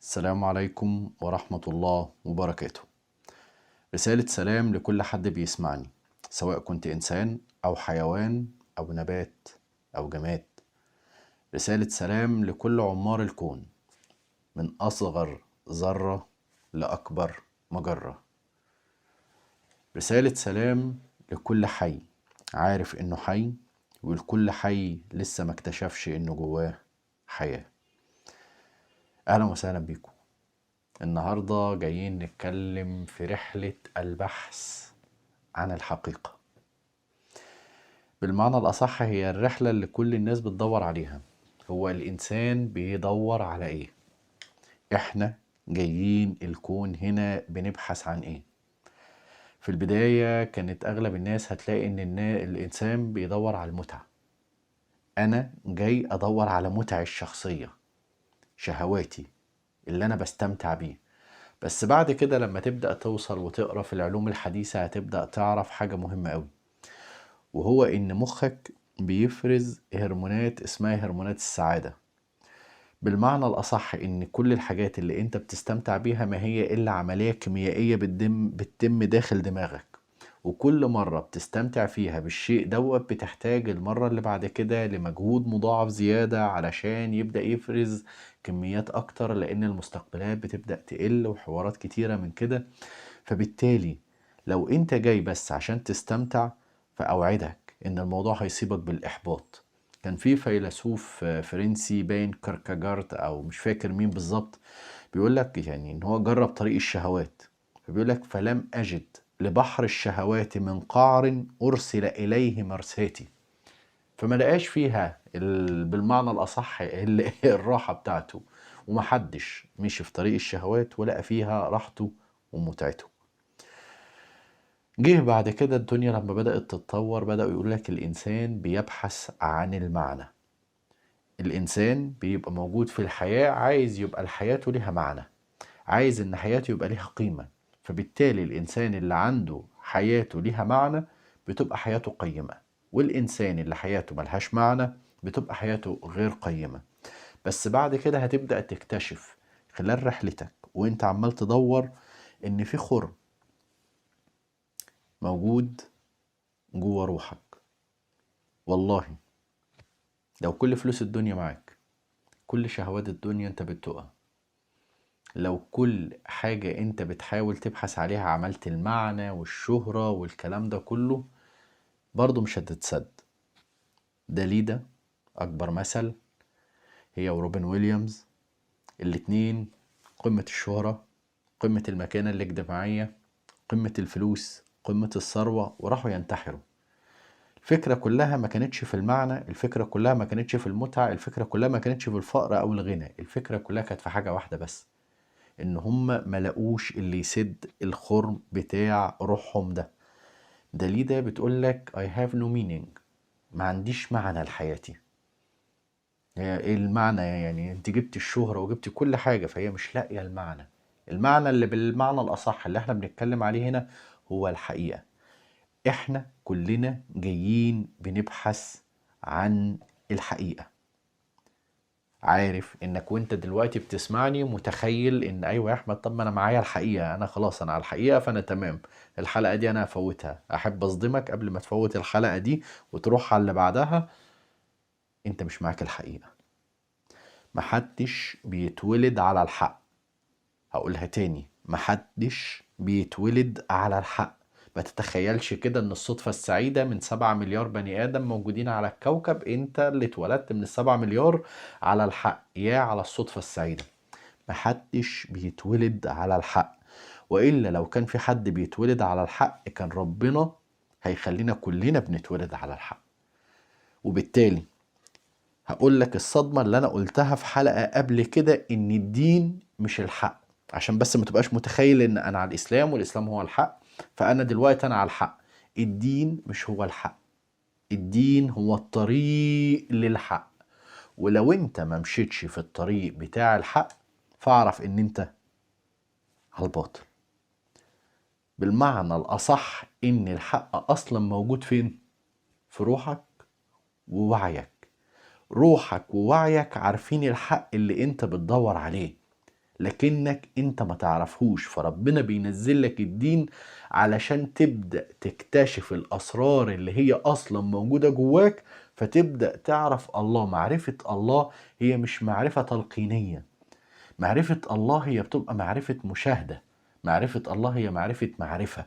السلام عليكم ورحمة الله وبركاته. رسالة سلام لكل حد بيسمعني، سواء كنت إنسان أو حيوان أو نبات أو جماد. رسالة سلام لكل عمار الكون، من أصغر ذرة لأكبر مجرة. رسالة سلام لكل حي عارف إنه حي، ولكل حي لسه ما اكتشفش إنه جواه حياة. أهلا وسهلا بيكم. النهاردة جايين نتكلم في رحلة البحث عن الحقيقة. بالمعنى الأصح هي الرحلة اللي كل الناس بتدور عليها. هو الإنسان بيدور على إيه؟ إحنا جايين الكون هنا بنبحث عن إيه؟ في البداية كانت أغلب الناس هتلاقي إن الإنسان بيدور على المتعة. أنا جاي أدور على متعة الشخصية، شهواتي اللي أنا بستمتع بيه. بس بعد كده لما تبدأ توصل وتقرأ في العلوم الحديثة هتبدأ تعرف حاجة مهمة قوي، وهو إن مخك بيفرز هرمونات اسمها هرمونات السعادة. بالمعنى الأصح إن كل الحاجات اللي أنت بتستمتع بيها ما هي إلا عملية كيميائية بتتم داخل دماغك، وكل مرة بتستمتع فيها بالشيء دوت بتحتاج المرة اللي بعد كده لمجهود مضاعف زيادة علشان يبدأ يفرز كميات أكتر، لأن المستقبلات بتبدأ تقل وحوارات كتيرة من كده. فبالتالي لو أنت جاي بس عشان تستمتع، فأوعدك إن الموضوع هيصيبك بالإحباط. كان في فيلسوف فرنسي باين كيركاجارد أو مش فاكر مين بالظبط، بيقول لك يعني إن هو جرب طريق الشهوات، فبيقول لك فلم أجد لبحر الشهوات من قعر أرسل إليه مرساتي. فما لقاش فيها بالمعنى الأصح الراحة بتاعته، ومحدش مشي في طريق الشهوات ولقى فيها راحته ومتعته. جه بعد كده الدنيا لما بدأت تتطور بدأوا يقول لك الإنسان بيبحث عن المعنى. الإنسان بيبقى موجود في الحياة عايز يبقى حياته ليها معنى، عايز إن حياته يبقى ليها قيمة. فبالتالي الإنسان اللي عنده حياته ليها معنى بتبقى حياته قيمة، والإنسان اللي حياته ملهاش معنى بتبقى حياته غير قيمة. بس بعد كده هتبدأ تكتشف خلال رحلتك وانت عمال تدور إن في خرم موجود جوه روحك. والله لو كل فلوس الدنيا معاك، كل شهوات الدنيا انت بتقى، لو كل حاجة انت بتحاول تبحث عليها عملت المعنى والشهرة والكلام ده كله، برضو مش هتتسد. داليدا أكبر مثل، هي وروبن ويليامز، الاتنين قمة الشهرة، قمة المكانة الاجتماعية، قمة الفلوس، قمة الثروة، وراحوا ينتحروا. الفكرة كلها ما كانتش في المعنى، الفكرة كلها ما كانتش في المتعة، الفكرة كلها ما كانتش في الفقر أو الغنى، الفكرة كلها كانت في حاجة واحدة بس، إن هم ملقوش اللي يسد الخرم بتاع روحهم ده. داليدا بتقولك I have no meaning، ما عنديش معنى لحياتي. ايه المعنى؟ يعني انت جبت الشهرة وجبت كل حاجة، فهي مش لاقية المعنى. المعنى اللي بالمعنى الأصح اللي احنا بنتكلم عليه هنا هو الحقيقة. احنا كلنا جايين بنبحث عن الحقيقة. عارف انك وانت دلوقتي بتسمعني متخيل ان ايوه يا احمد، طب ما انا معايا الحقيقة، انا خلاص انا على الحقيقة فانا تمام، الحلقة دي انا هفوتها. احب اصدمك قبل ما تفوت الحلقة دي وتروح على اللي بعدها، انت مش معاك الحقيقة. محدش بيتولد على الحق. هقولها تاني، محدش بيتولد على الحق. ما تتخيلش كده ان الصدفة السعيدة من 7 مليار بني ادم موجودين على الكوكب انت اللي اتولدت من ال7 مليار على الحق، يا على الصدفة السعيدة. محدش بيتولد على الحق، وإلا لو كان في حد بيتولد على الحق كان ربنا هيخلينا كلنا بنتولد على الحق. وبالتالي هقول لك الصدمة اللي أنا قلتها في حلقة قبل كده، إن الدين مش الحق. عشان بس ما تبقاش متخيل إن أنا على الإسلام والإسلام هو الحق، فأنا دلوقتي أنا على الحق. الدين مش هو الحق، الدين هو الطريق للحق. ولو أنت ما مشيتش في الطريق بتاع الحق فاعرف إن أنت على الباطل. بالمعنى الأصح إن الحق أصلا موجود فين؟ في روحك ووعيك. روحك ووعيك عارفين الحق اللي انت بتدور عليه. لكنك انت ما تعرفهوش، فربنا بينزل لك الدين علشان تبدأ تكتشف الأسرار اللي هي أصلا موجودة جواك، فتبدأ تعرف الله. معرفة الله هي مش معرفة تلقينية، معرفة الله هي بتبقى معرفة مشاهدة، معرفة الله هي معرفة.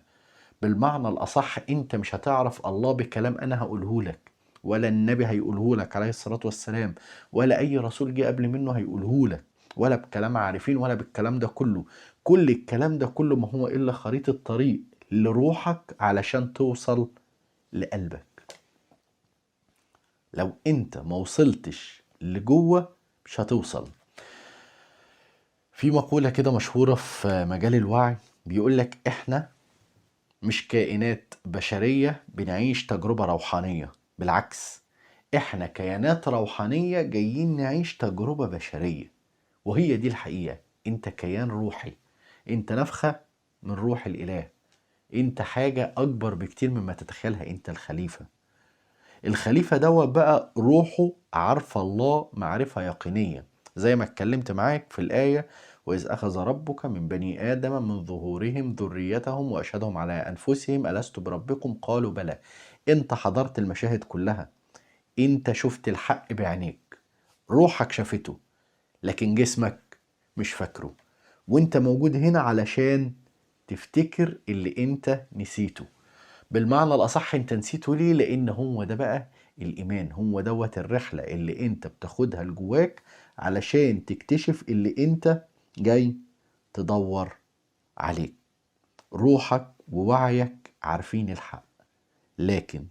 بالمعنى الأصح انت مش هتعرف الله بكلام أنا هقوله لك، ولا النبي هيقوله لك عليه الصلاة والسلام، ولا أي رسول جه قبل منه هيقوله لك، ولا بكلام عارفين، ولا بالكلام ده كله. كل الكلام ده كله ما هو إلا خريطة طريق لروحك علشان توصل لقلبك. لو انت ما وصلتش لجوه مش هتوصل. في مقولة كده مشهورة في مجال الوعي بيقولك احنا مش كائنات بشرية بنعيش تجربة روحانية، بالعكس احنا كيانات روحانية جايين نعيش تجربة بشرية. وهي دي الحقيقة، انت كيان روحي، انت نفخة من روح الإله، انت حاجة أكبر بكتير مما تتخيلها، انت الخليفة. الخليفة دوت بقى روحه عارفة الله معرفة يقينية، زي ما اتكلمت معاك في الآية: وإذ أخذ ربك من بني آدم من ظهورهم ذريتهم وأشهدهم على أنفسهم ألست بربكم قالوا بلى. أنت حضرت المشاهد كلها، أنت شفت الحق بعينيك، روحك شافته، لكن جسمك مش فاكره. وأنت موجود هنا علشان تفتكر اللي أنت نسيته. بالمعنى الأصح انت نسيته ليه؟ لأن هو ده بقى الإيمان، هو دوت الرحلة اللي انت بتاخدها لجواك علشان تكتشف اللي انت جاي تدور عليه. روحك ووعيك عارفين الحق، لكن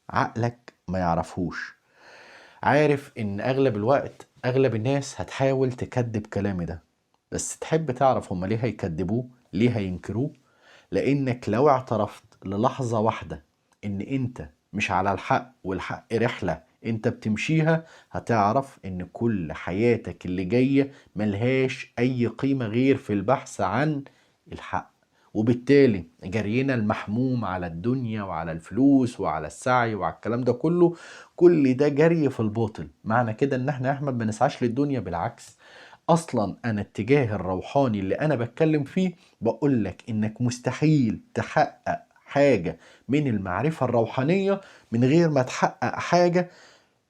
عقلك ما يعرفهوش. عارف ان اغلب الوقت اغلب الناس هتحاول تكذب كلامي ده، بس تحب تعرف هما ليه هيكذبوه، ليه هينكروه؟ لانك لو اعترفت للحظة واحدة ان انت مش على الحق والحق رحلة انت بتمشيها، هتعرف ان كل حياتك اللي جاية ملهاش اي قيمة غير في البحث عن الحق. وبالتالي جرينا المحموم على الدنيا وعلى الفلوس وعلى السعي وعلى الكلام ده كله، كل ده جري في الباطل. معنى كده ان احنا يا احمد ما نسعاش للدنيا، بالعكس. اصلا انا اتجاه الروحاني اللي انا بتكلم فيه بقول لك انك مستحيل تحقق حاجة من المعرفة الروحانية من غير ما تحقق حاجة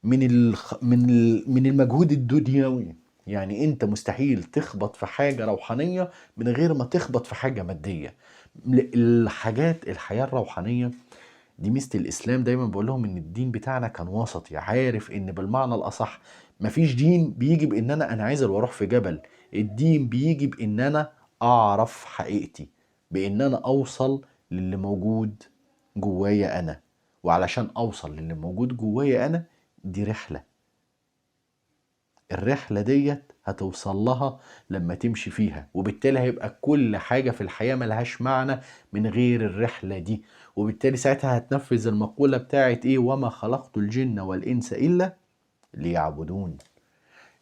من المجهود الدنيوي. يعني انت مستحيل تخبط في حاجة روحانية من غير ما تخبط في حاجة مادية. الحياة الروحانية دي ميزة الإسلام. دايما بقول لهم إن الدين بتاعنا كان وسطي، عارف إن بالمعنى الأصح مفيش دين بيجي بإن أنا أنعزل وأروح في جبل. الدين بيجي بإن أنا أعرف حقيقتي، بإن أنا أوصل للي موجود جوايا أنا. وعلشان أوصل للي موجود جوايا أنا، دي رحلة. الرحلة ديت هتوصل لها لما تمشي فيها، وبالتالي هيبقى كل حاجة في الحياة ملهاش معنى من غير الرحلة دي. وبالتالي ساعتها هتنفذ المقولة بتاعت ايه: وما خلقت الجن والإنس إلا ليعبدون.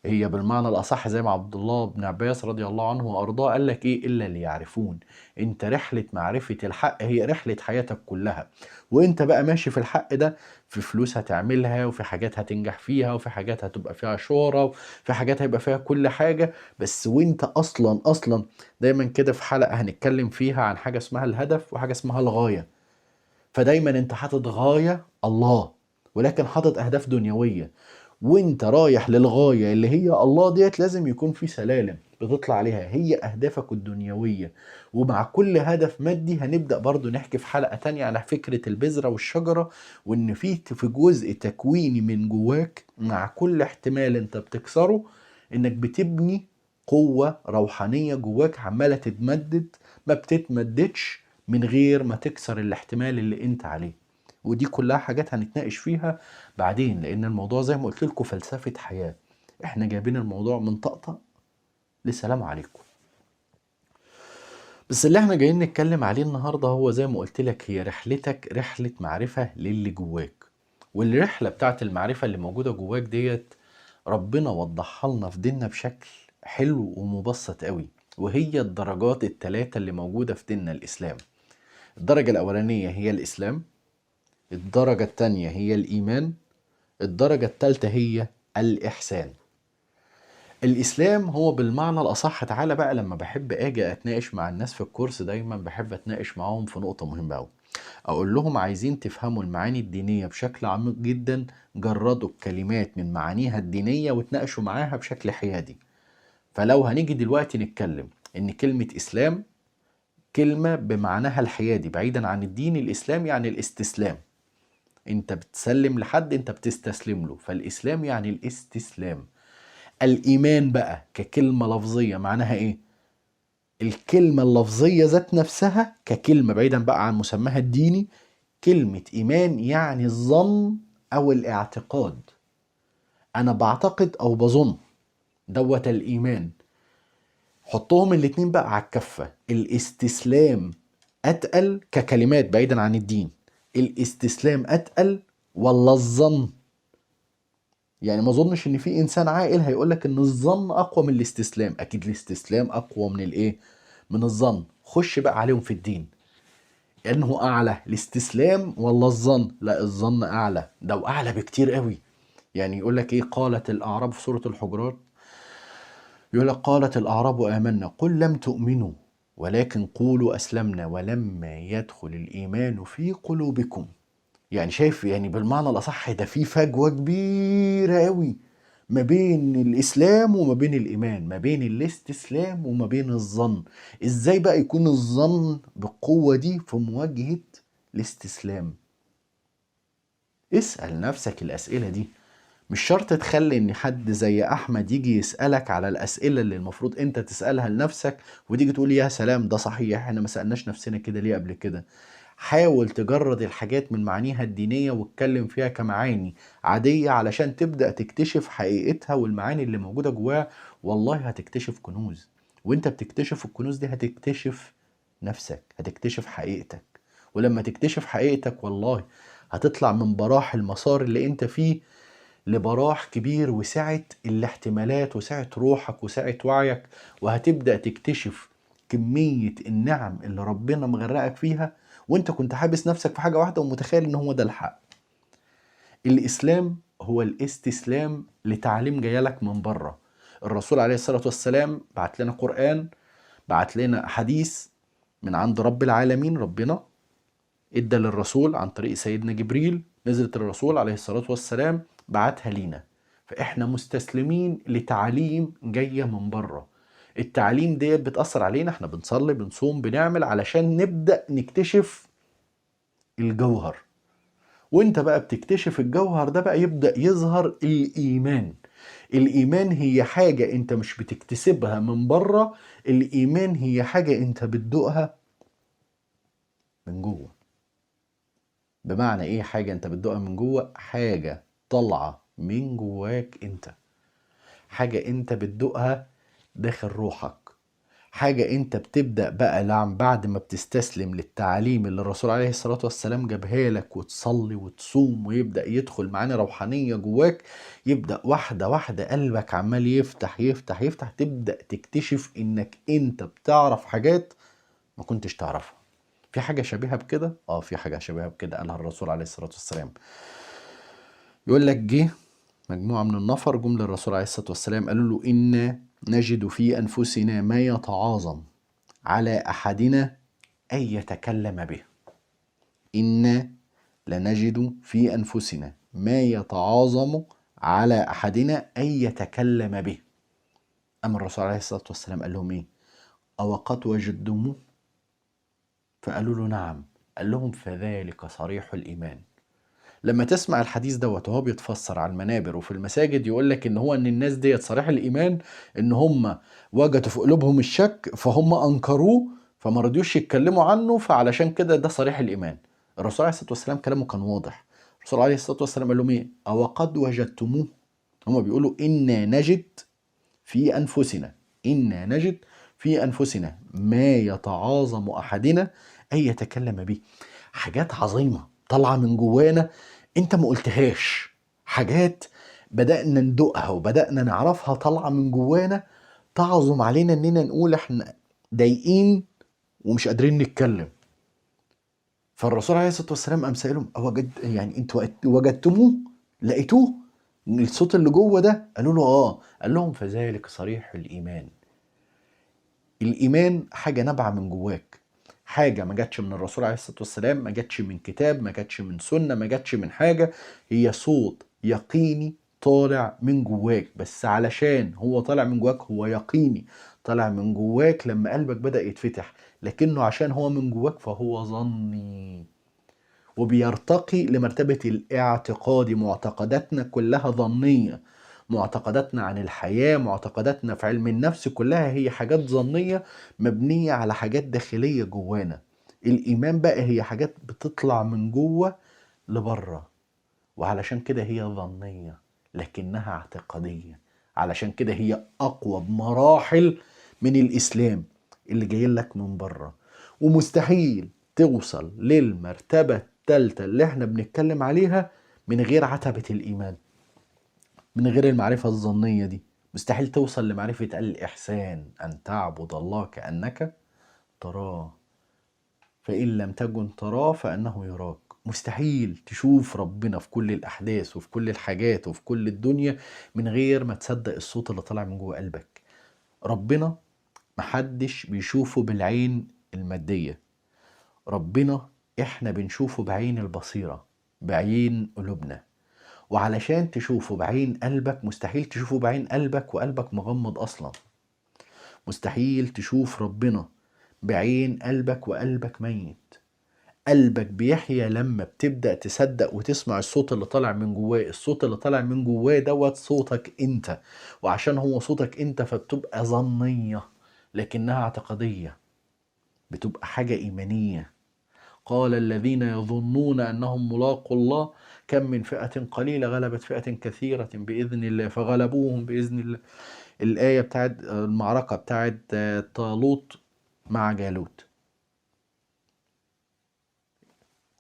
هي بالمعنى الأصح زي ما عبد الله بن عباس رضي الله عنه وأرضاه قال لك إيه: إلا ليعرفون. أنت رحلة معرفة الحق هي رحلة حياتك كلها. وأنت بقى ماشي في الحق ده، في فلوس هتعملها، وفي حاجات هتنجح فيها، وفي حاجات هتبقى فيها شهرة، وفي حاجات هيبقى فيها كل حاجة. بس وأنت أصلا دايما كده في حلقة هنتكلم فيها عن حاجة اسمها الهدف وحاجة اسمها الغاية. فدايما أنت حاطط غاية الله، ولكن حاطط أهداف دنيوية. وانت رايح للغاية اللي هي الله ديت، لازم يكون في سلالم بتطلع عليها هي اهدافك الدنيوية. ومع كل هدف مادي هنبدأ برضو نحكي في حلقة تانية على فكرة البذرة والشجرة، وان في جزء تكويني من جواك مع كل احتمال انت بتكسره، انك بتبني قوة روحانية جواك عمالة تتمدد، ما بتتمددش من غير ما تكسر الاحتمال اللي انت عليه. ودي كلها حاجات هنتناقش فيها بعدين، لان الموضوع زي ما قلت لكم فلسفة حياة. احنا جايبين الموضوع من طقطق لسلام عليكم. بس اللي احنا جايين نتكلم عليه النهاردة هو زي ما قلت لك، هي رحلتك رحلة معرفة للي جواك. والرحلة بتاعت المعرفة اللي موجودة جواك ديت ربنا وضحها لنا في ديننا بشكل حلو ومبسط قوي. وهي الدرجات الثلاثة اللي موجودة في ديننا الإسلام. الدرجة الأولانية هي الإسلام، الدرجة الثانية هي الإيمان، الدرجة الثالثة هي الإحسان. الإسلام هو بالمعنى الأصح. تعالى بقى، لما بحب أجي أتناقش مع الناس في الكورس دايما بحب أتناقش معاهم في نقطة مهمة أوي. أقول لهم عايزين تفهموا المعاني الدينية بشكل عميق جدا، جردوا الكلمات من معانيها الدينية وتناقشوا معاها بشكل حيادي. فلو هنيجي دلوقتي نتكلم إن كلمة إسلام كلمة بمعناها الحيادي بعيدا عن الدين، الإسلام يعني الاستسلام. انت بتسلم لحد، انت بتستسلم له، فالإسلام يعني الاستسلام. الإيمان بقى ككلمة لفظية معناها إيه؟ الكلمة اللفظية ذات نفسها ككلمة بعيدا بقى عن مسماها الديني، كلمة إيمان يعني الظن أو الاعتقاد. أنا بعتقد أو بظن، دوت الإيمان. حطهم الاتنين بقى على الكفة. الاستسلام أتقل ككلمات بعيدا عن الدين، الاستسلام أتقل ولا الظن؟ يعني ما اظنش ان في انسان عاقل هيقولك ان الظن اقوى من الاستسلام. اكيد الاستسلام اقوى من الايه؟ من الظن. خش بقى عليهم في الدين، انه اعلى الاستسلام ولا الظن؟ لا، الظن اعلى، ده واعلى بكتير قوي. يعني يقولك ايه؟ قالت الاعراب في سورة الحجرات، يقولك قالت الاعراب امنا قل لم تؤمنوا ولكن قولوا اسلمنا ولما يدخل الايمان في قلوبكم. يعني شايف؟ يعني بالمعنى الأصح ده في فجوة كبيرة قوي ما بين الإسلام وما بين الإيمان، ما بين الاستسلام وما بين الظن. إزاي بقى يكون الظن بالقوة دي في مواجهة الاستسلام؟ اسأل نفسك الأسئلة دي. مش شرط تخلي ان حد زي احمد يجي يسألك على الاسئلة اللي المفروض انت تسألها لنفسك وتيجي تقول يا سلام ده صحيح، احنا ما سألناش نفسنا كده ليه قبل كده. حاول تجرد الحاجات من معانيها الدينية واتكلم فيها كمعاني عادية علشان تبدأ تكتشف حقيقتها والمعاني اللي موجودة جواها. والله هتكتشف كنوز، وانت بتكتشف الكنوز دي هتكتشف نفسك، هتكتشف حقيقتك. ولما تكتشف حقيقتك والله هتطلع من براح المسار اللي انت فيه لبراح كبير وسعة الاحتمالات وسعة روحك وسعة وعيك، وهتبدأ تكتشف كمية النعم اللي ربنا مغرقك فيها وانت كنت حابس نفسك في حاجة واحدة ومتخيل ان هو ده الحق. الإسلام هو الاستسلام لتعليم جايلك من بره. الرسول عليه الصلاة والسلام بعت لنا قرآن، بعت لنا حديث من عند رب العالمين. ربنا ادى للرسول عن طريق سيدنا جبريل، نزلت الرسول عليه الصلاة والسلام بعتها لينا. فاحنا مستسلمين لتعليم جاية من بره. التعليم ديت بتأثر علينا، احنا بنصلي بنصوم بنعمل علشان نبدأ نكتشف الجوهر. وانت بقى بتكتشف الجوهر ده بقى يبدأ يظهر الإيمان. الإيمان هي حاجة انت مش بتكتسبها من بره، الإيمان هي حاجة انت بتدوقها من جوه. بمعنى ايه حاجة انت بتدوقها من جوه؟ حاجة طالعة من جواك انت، حاجة انت بتدوقها داخل روحك، حاجة انت بتبدأ بقى لعم بعد ما بتستسلم للتعاليم اللي الرسول عليه الصلاة والسلام جابها لك وتصلي وتصوم ويبدأ يدخل معاني روحانية جواك، يبدأ واحدة واحدة قلبك عمال يفتح يفتح يفتح، تبدأ تكتشف انك انت بتعرف حاجات ما كنتش تعرفها. في حاجة شبيهة بكده؟ في حاجة شبيهة بكده قالها الرسول عليه الصلاة والسلام. يقول لك جه مجموعة من النفر جم للرسول عليه الصلاة والسلام قالوا له إنا نجد في أنفسنا ما يتعاظم على أحدنا أن يتكلم به. إنا لنجد في أنفسنا ما يتعاظم على أحدنا أن يتكلم به. أما الرسول عليه الصلاة والسلام قال لهم إيه؟ أو قد وجدتموه؟ فقالوا له نعم. قال لهم فذلك صريح الإيمان. لما تسمع الحديث دوت وهو بيتفسر على المنابر وفي المساجد يقول لك ان هو ان الناس ديت صريح الايمان، ان هم وجدوا في قلوبهم الشك فهم انكروه فما رضيوش يتكلموا عنه، فعلشان كده ده صريح الايمان. الرسول عليه الصلاه والسلام كلامه كان واضح. الرسول عليه الصلاه والسلام قال لهم ايه؟ او قد وجدتموه. هم بيقولوا انا نجد في انفسنا، انا نجد في انفسنا ما يتعاظم احدنا ان يتكلم به. حاجات عظيمه طالعه من جوانا انت ما قلتهاش، حاجات بدأنا ندوقها وبدأنا نعرفها طالعة من جوانا تعظم علينا اننا نقول احنا ضايقين ومش قادرين نتكلم. فالرسول عليه الصلاة والسلام قام سائلهم اوجد يعني انتوا وجدتموه؟ لقيتوه؟ الصوت اللي جوه ده؟ قالوا له اه. قال لهم فذلك صريح الإيمان. الإيمان حاجة نابعة من جواك، حاجة ما جاتش من الرسول عليه الصلاة والسلام، ما جاتش من كتاب، ما جاتش من سنة، ما جاتش من حاجة. هي صوت يقيني طالع من جواك، بس علشان هو طالع من جواك هو يقيني، طالع من جواك لما قلبك بدأ يتفتح، لكنه عشان هو من جواك فهو ظني، وبيرتقي لمرتبة الاعتقاد. معتقداتنا كلها ظنية، معتقداتنا عن الحياة، معتقداتنا في علم النفس كلها هي حاجات ظنية مبنية على حاجات داخلية جوانا. الإيمان بقى هي حاجات بتطلع من جوه لبره، وعلشان كده هي ظنية لكنها اعتقادية. علشان كده هي أقوى بمراحل من الإسلام اللي جاي لك من بره. ومستحيل توصل للمرتبة التالتة اللي احنا بنتكلم عليها من غير عتبة الإيمان، من غير المعرفة الظنية دي. مستحيل توصل لمعرفة الإحسان، أن تعبد الله كأنك تراه، فإن لم تكن تراه فإنه يراك. مستحيل تشوف ربنا في كل الأحداث وفي كل الحاجات وفي كل الدنيا من غير ما تصدق الصوت اللي طالع من جوه قلبك. ربنا محدش بيشوفه بالعين المادية، ربنا احنا بنشوفه بعين البصيرة، بعين قلوبنا. وعلشان تشوفه بعين قلبك مستحيل تشوفه بعين قلبك وقلبك مغمض أصلا. مستحيل تشوف ربنا بعين قلبك وقلبك ميت. قلبك بيحيا لما بتبدأ تصدق وتسمع الصوت اللي طالع من جواه. الصوت اللي طالع من جواه دوت صوتك انت، وعشان هو صوتك انت فبتبقى ظنية لكنها اعتقادية، بتبقى حاجة إيمانية. قال الذين يظنون أنهم ملاقوا الله كم من فئة قليلة غلبت فئة كثيرة بإذن الله فغلبوهم بإذن الله. الآية بتاعت المعركة بتاعت طالوت مع جالوت.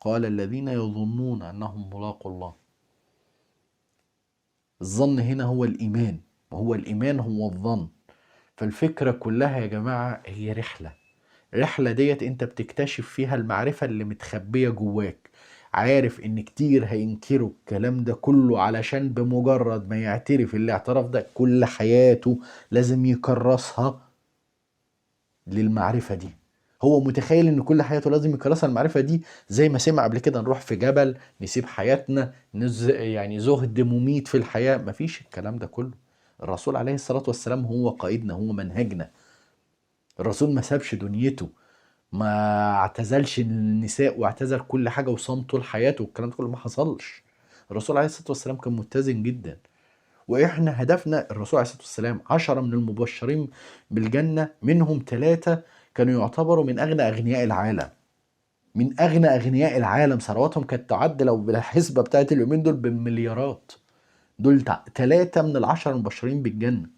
قال الذين يظنون أنهم ملاقوا الله. الظن هنا هو الإيمان، وهو الإيمان هو الظن. فالفكرة كلها يا جماعة هي رحلة ديت انت بتكتشف فيها المعرفة اللي متخبية جواك. عارف ان كتير هينكروا الكلام ده كله، علشان بمجرد ما يعترف الاعتراف ده كل حياته لازم يكرسها للمعرفة دي. هو متخيل ان كل حياته لازم يكرسها المعرفة دي، زي ما سمع قبل كده نروح في جبل نسيب حياتنا يعني زهد مميت في الحياة. مفيش الكلام ده كله. الرسول عليه الصلاة والسلام هو قائدنا، هو منهجنا. الرسول ما سابش دنيته، ما اعتزلش النساء واعتزل كل حاجة وصام طول حياته، والكلام ده كله ما حصلش. الرسول عليه الصلاة والسلام كان متزن جدا. واحنا هدفنا الرسول عليه الصلاة والسلام 10 من المبشرين بالجنة، منهم 3 كانوا يعتبروا من اغنى اغنياء العالم. من اغنى اغنياء العالم، ثرواتهم كانت تعد لو بالحسبة بتاعت اليومين دول بالمليارات. دول 3 من ال10 المبشرين بالجنة.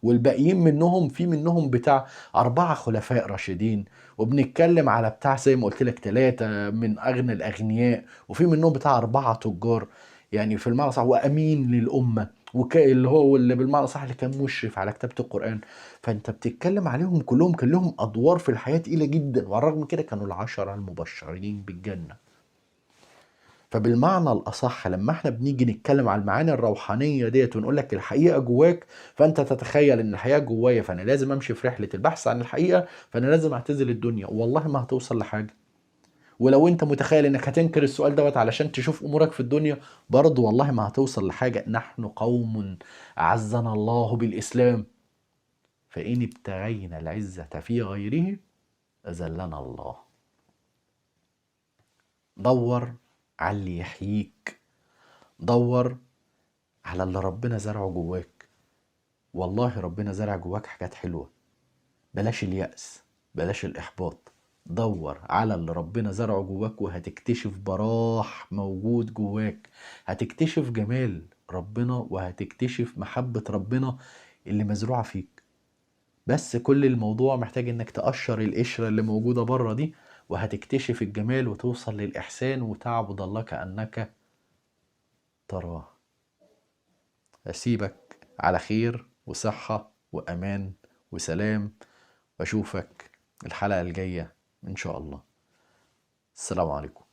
والباقيين منهم في منهم بتاع 4 خلفاء راشدين، وبنتكلم على بتاع زي ما قلت لك 3 من أغنى الأغنياء، وفي منهم بتاع 4 تجار. يعني في المعنى صح وأمين للأمة، اللي هو اللي بالمعنى صح اللي كان مشرف على كتابة القرآن. فأنت بتتكلم عليهم كلهم كان لهم أدوار في الحياة تقيلة جدا، وعلى الرغم من كده كانوا ال10 المبشرين بالجنة. فبالمعنى الأصح لما احنا بنيجي نتكلم على المعاني الروحانية ديت ونقول لك الحقيقة جواك، فأنت تتخيل إن الحقيقة جوايا، فأنا لازم أمشي في رحلة البحث عن الحقيقة، فأنا لازم أعتزل الدنيا، والله ما هتوصل لحاجة. ولو أنت متخيل إنك هتنكر السؤال دوت علشان تشوف أمورك في الدنيا، برضه والله ما هتوصل لحاجة. نحن قوم أعزنا الله بالإسلام، فإن ابتغينا العزة في غيره أذلنا الله. دور على اللي يحييك، دور على اللي ربنا زرعه جواك. والله ربنا زرع جواك حاجات حلوة. بلاش اليأس، بلاش الإحباط. دور على اللي ربنا زرعه جواك وهتكتشف براح موجود جواك. هتكتشف جمال ربنا وهتكتشف محبة ربنا اللي مزروعة فيك. بس كل الموضوع محتاج انك تقشر القشرة اللي موجودة بره دي، وهتكتشف الجمال وتوصل للإحسان وتعبد الله كأنك تراه. أسيبك على خير وصحة وأمان وسلام، وأشوفك الحلقة الجاية إن شاء الله. السلام عليكم.